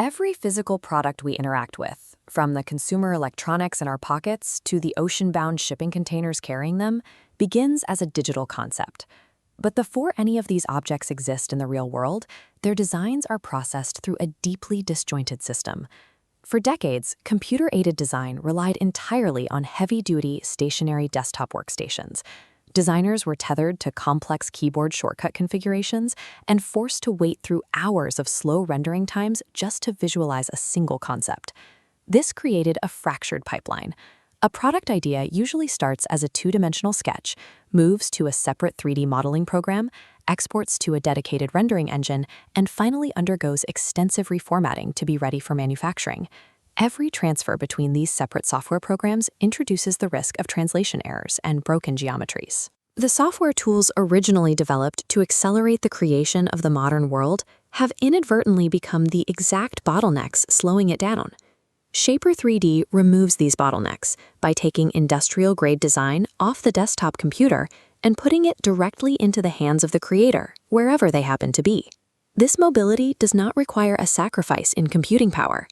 Every physical product we interact with, from the consumer electronics in our pockets to the ocean-bound shipping containers carrying them, begins as a digital concept. But before any of these objects exist in the real world, their designs are processed through a deeply disjointed system. For decades, computer-aided design relied entirely on heavy-duty, stationary desktop workstations. Designers were tethered to complex keyboard shortcut configurations and forced to wait through hours of slow rendering times just to visualize a single concept. This created a fractured pipeline. A product idea usually starts as a two-dimensional sketch, moves to a separate 3D modeling program, exports to a dedicated rendering engine, and finally undergoes extensive reformatting to be ready for manufacturing. Every transfer between these separate software programs introduces the risk of translation errors and broken geometries. The software tools originally developed to accelerate the creation of the modern world have inadvertently become the exact bottlenecks slowing it down. Shapr3D removes these bottlenecks by taking industrial-grade design off the desktop computer and putting it directly into the hands of the creator, wherever they happen to be. This mobility does not require a sacrifice in computing power.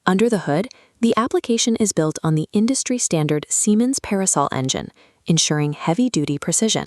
Under the hood, the application is built on the industry-standard Siemens Parasol engine, ensuring heavy-duty precision.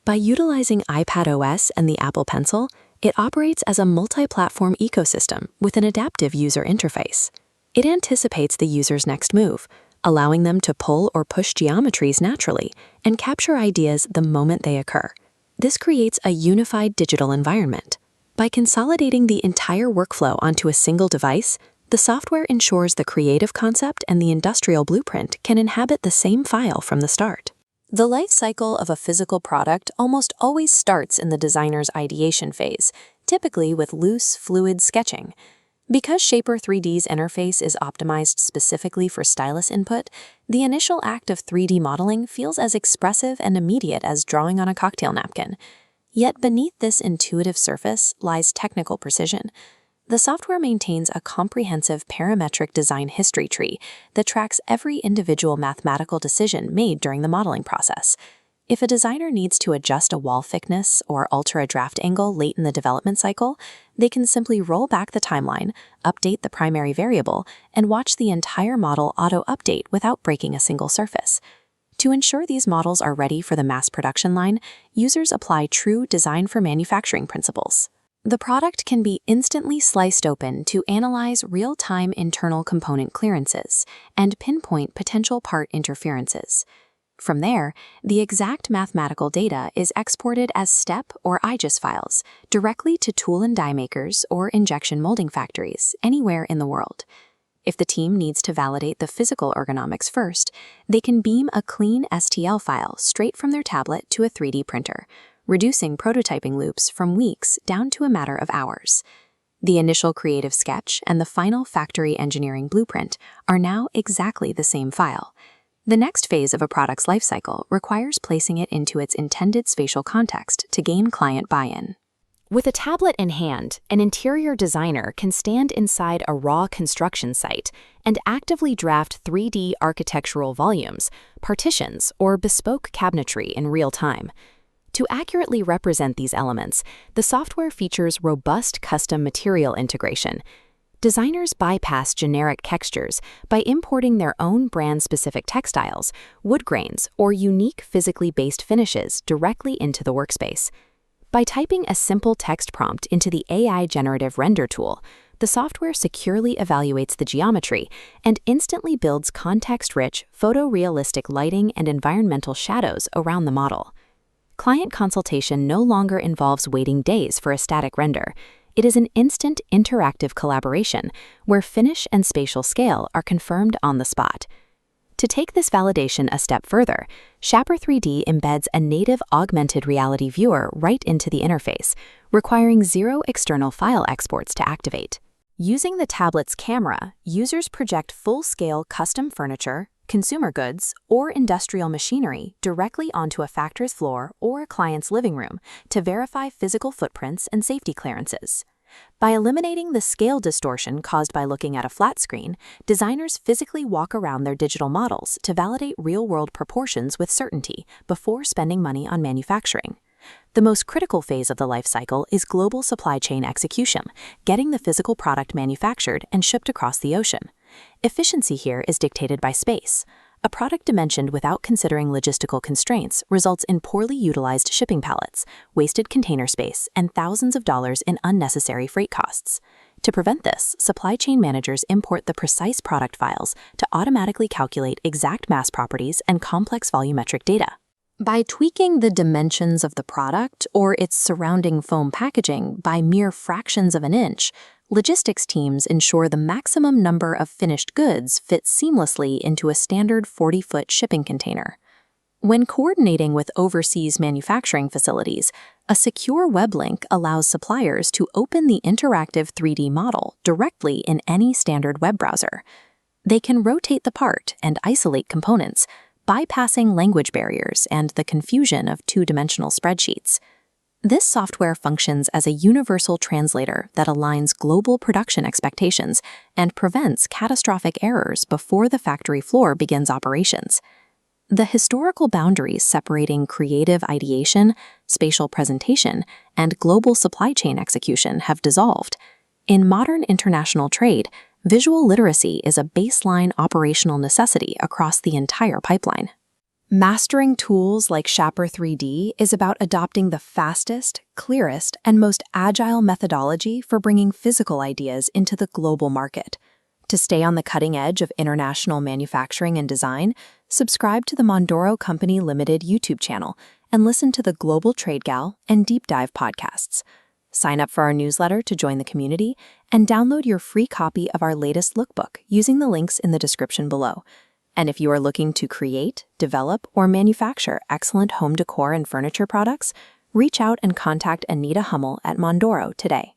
By utilizing iPadOS and the Apple Pencil, it operates as a multi-platform ecosystem with an adaptive user interface. It anticipates the user's next move, allowing them to pull or push geometries naturally and capture ideas the moment they occur. This creates a unified digital environment. By consolidating the entire workflow onto a single device, the software ensures the creative concept and the industrial blueprint can inhabit the same file from the start. The life cycle of a physical product almost always starts in the designer's ideation phase, typically with loose, fluid sketching. Because Shapr3D's interface is optimized specifically for stylus input, the initial act of 3D modeling feels as expressive and immediate as drawing on a cocktail napkin. Yet beneath this intuitive surface lies technical precision. The software maintains a comprehensive parametric design history tree that tracks every individual mathematical decision made during the modeling process. If a designer needs to adjust a wall thickness or alter a draft angle late in the development cycle, they can simply roll back the timeline, update the primary variable, and watch the entire model auto-update without breaking a single surface. To ensure these models are ready for the mass production line, users apply true design for manufacturing principles. The product can be instantly sliced open to analyze real-time internal component clearances and pinpoint potential part interferences. From there, the exact mathematical data is exported as STEP or IGES files directly to tool and die makers or injection molding factories anywhere in the world. If the team needs to validate the physical ergonomics first, they can beam a clean STL file straight from their tablet to a 3D printer, reducing prototyping loops from weeks down to a matter of hours. The initial creative sketch and the final factory engineering blueprint are now exactly the same file. The next phase of a product's lifecycle requires placing it into its intended spatial context to gain client buy-in. With a tablet in hand, an interior designer can stand inside a raw construction site and actively draft 3D architectural volumes, partitions, or bespoke cabinetry in real time. To accurately represent these elements, the software features robust custom material integration. Designers bypass generic textures by importing their own brand-specific textiles, wood grains, or unique physically based finishes directly into the workspace. By typing a simple text prompt into the AI generative render tool, the software securely evaluates the geometry and instantly builds context-rich, photorealistic lighting and environmental shadows around the model. Client consultation no longer involves waiting days for a static render. It is an instant interactive collaboration where finish and spatial scale are confirmed on the spot. To take this validation a step further, Shapr3D embeds a native augmented reality viewer right into the interface, requiring zero external file exports to activate. Using the tablet's camera, users project full-scale custom furniture, consumer goods, or industrial machinery directly onto a factory's floor or a client's living room to verify physical footprints and safety clearances. By eliminating the scale distortion caused by looking at a flat screen, designers physically walk around their digital models to validate real-world proportions with certainty before spending money on manufacturing. The most critical phase of the life cycle is global supply chain execution, getting the physical product manufactured and shipped across the ocean. Efficiency here is dictated by space. A product dimensioned without considering logistical constraints results in poorly utilized shipping pallets, wasted container space, and thousands of dollars in unnecessary freight costs. To prevent this, supply chain managers import the precise product files to automatically calculate exact mass properties and complex volumetric data. By tweaking the dimensions of the product or its surrounding foam packaging by mere fractions of an inch, logistics teams ensure the maximum number of finished goods fit seamlessly into a standard 40-foot shipping container. When coordinating with overseas manufacturing facilities, a secure web link allows suppliers to open the interactive 3D model directly in any standard web browser. They can rotate the part and isolate components, bypassing language barriers and the confusion of two-dimensional spreadsheets. This software functions as a universal translator that aligns global production expectations and prevents catastrophic errors before the factory floor begins operations. The historical boundaries separating creative ideation, spatial presentation, and global supply chain execution have dissolved. In modern international trade, visual literacy is a baseline operational necessity across the entire pipeline. Mastering tools like Shapr3D is about adopting the fastest, clearest, and most agile methodology for bringing physical ideas into the global market. To stay on the cutting edge of international manufacturing and design, subscribe to the Mondoro Company Limited YouTube channel and listen to the Global Trade Gal and Deep Dive podcasts. Sign up for our newsletter to join the community and download your free copy of our latest lookbook using the links in the description below. And if you are looking to create, develop, or manufacture excellent home decor and furniture products, reach out and contact Anita Hummel at Mondoro today.